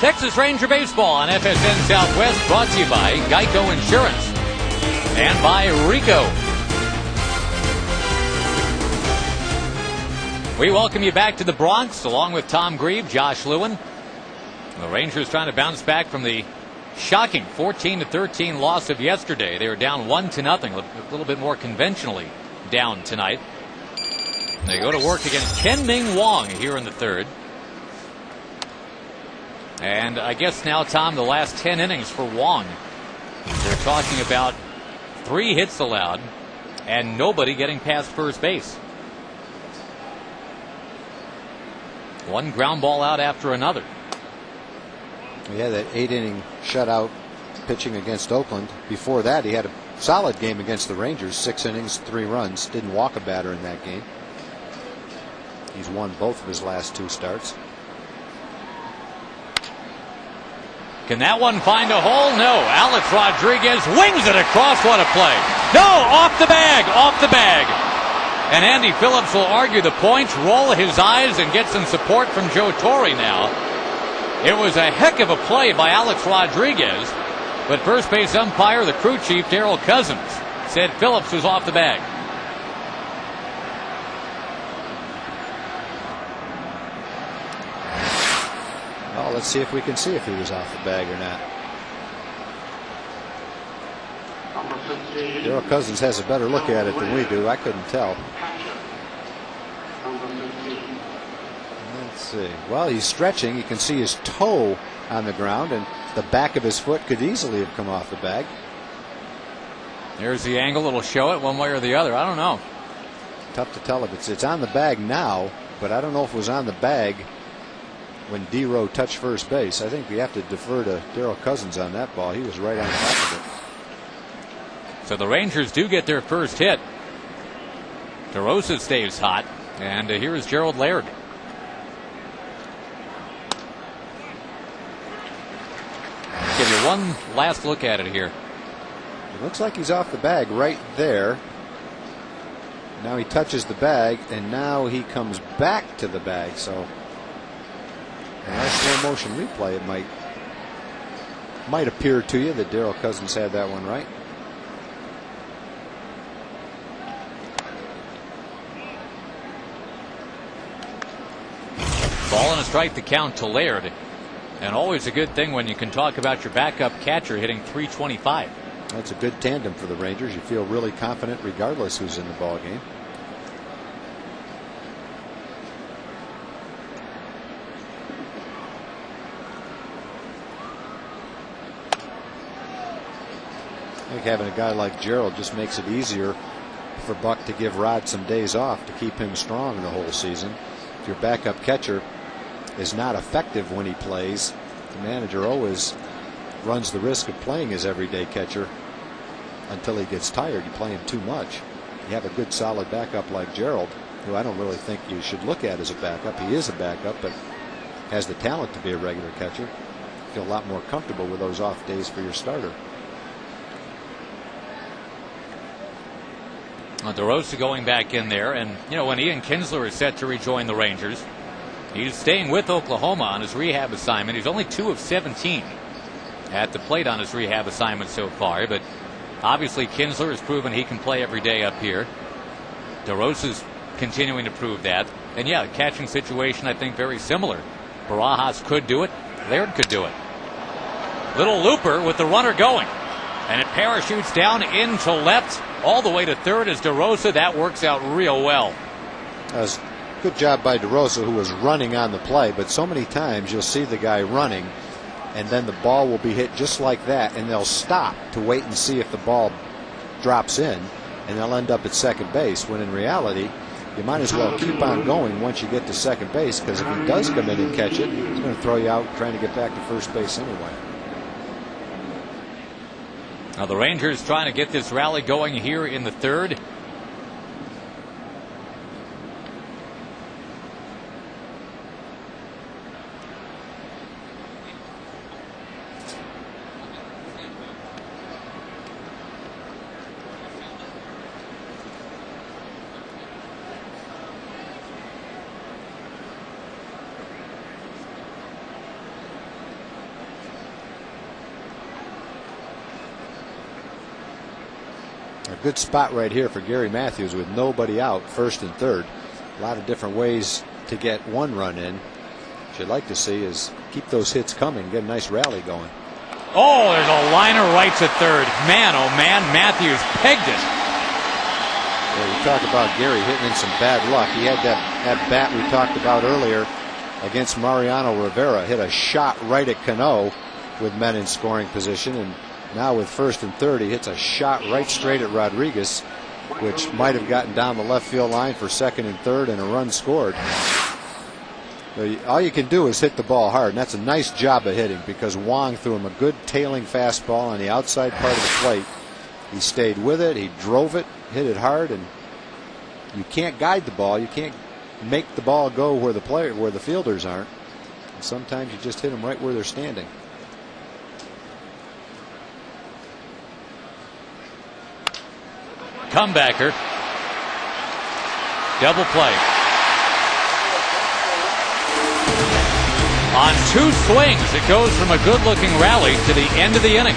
Texas Ranger Baseball on FSN Southwest, brought to you by Geico Insurance and by Rico. We welcome you back to the Bronx, along with Tom Grieve, Josh Lewin. The Rangers trying to bounce back from the shocking 14-13 loss of yesterday. They were down 1-0, a little bit more conventionally down tonight. They go to work against Ken-Ming Wang here in the third. And I guess now, Tom, the last 10 innings for Wang. They're talking about 3 hits allowed and nobody getting past first base. One ground ball out after another. He had that 8-inning shutout pitching against Oakland. Before that, he had a solid game against the Rangers. 6 innings, 3 runs. Didn't walk a batter in that game. He's won both of his last 2 starts. Can that one find a hole? No. Alex Rodriguez wings it across. What a play. No, off the bag, off the bag. And Andy Phillips will argue the points, roll his eyes, and get some support from Joe Torre now. It was a heck of a play by Alex Rodriguez, but first base umpire, the crew chief, Darryl Cousins, said Phillips was off the bag. Well, let's see if we can see if he was off the bag or not. Darryl Cousins has a better look at it than we do. I couldn't tell. Let's see. Well, he's stretching. You can see his toe on the ground, and the back of his foot could easily have come off the bag. There's the angle. It'll show it one way or the other. I don't know. Tough to tell if it's on the bag now, but I don't know if it was on the bag when D-Row touched first base. I think we have to defer to Darryl Cousins on that ball. He was right on top of it. So the Rangers do get their first hit. DeRosa stays hot, and here is Gerald Laird. Give you one last look at it here. It looks like he's off the bag right there. Now he touches the bag, and now he comes back to the bag. So in that slow motion replay, it might appear to you that Darryl Cousins had that one right. Ball and a strike to count to Laird. And always a good thing when you can talk about your backup catcher hitting .325. That's a good tandem for the Rangers. You feel really confident regardless who's in the ball game. I think having a guy like Gerald just makes it easier for Buck to give Rod some days off to keep him strong the whole season. If your backup catcher is not effective when he plays, the manager always runs the risk of playing his everyday catcher until he gets tired. You play him too much. You have a good solid backup like Gerald, who I don't really think you should look at as a backup. He is a backup, but has the talent to be a regular catcher. You feel a lot more comfortable with those off days for your starter. DeRosa going back in there, and you know, when Ian Kinsler is set to rejoin the Rangers, he's staying with Oklahoma on his rehab assignment. He's only 2 of 17 at the plate on his rehab assignment so far, but obviously Kinsler has proven he can play every day up here. DeRosa's continuing to prove that, and yeah, catching situation I think very similar. Barajas could do it, Laird could do it. Little looper with the runner going, and it parachutes down into left all the way to third as DeRosa. That works out real well. That was good job by DeRosa, who was running on the play, but so many times you'll see the guy running and then the ball will be hit just like that, and they'll stop to wait and see if the ball drops in, and they'll end up at second base, when in reality you might as well keep on going once you get to second base, because if he does come in and catch it, he's going to throw you out trying to get back to first base anyway. Now the Rangers trying to get this rally going here in the third. A good spot right here for Gary Matthews with nobody out, first and third. A lot of different ways to get one run in. What you'd like to see is keep those hits coming, get a nice rally going. Oh, there's a liner right to third. Man, oh man, Matthews pegged it. Yeah, you talk about Gary hitting in some bad luck. He had that bat we talked about earlier against Mariano Rivera, hit a shot right at Cano with men in scoring position, and now with first and third, he hits a shot right straight at Rodriguez, which might have gotten down the left field line for second and third and a run scored. All you can do is hit the ball hard, and that's a nice job of hitting because Wang threw him a good tailing fastball on the outside part of the plate. He stayed with it, he drove it, hit it hard, and you can't guide the ball. You can't make the ball go where the fielders aren't. And sometimes you just hit them right where they're standing. Comebacker. Double play. On two swings, it goes from a good-looking rally to the end of the inning.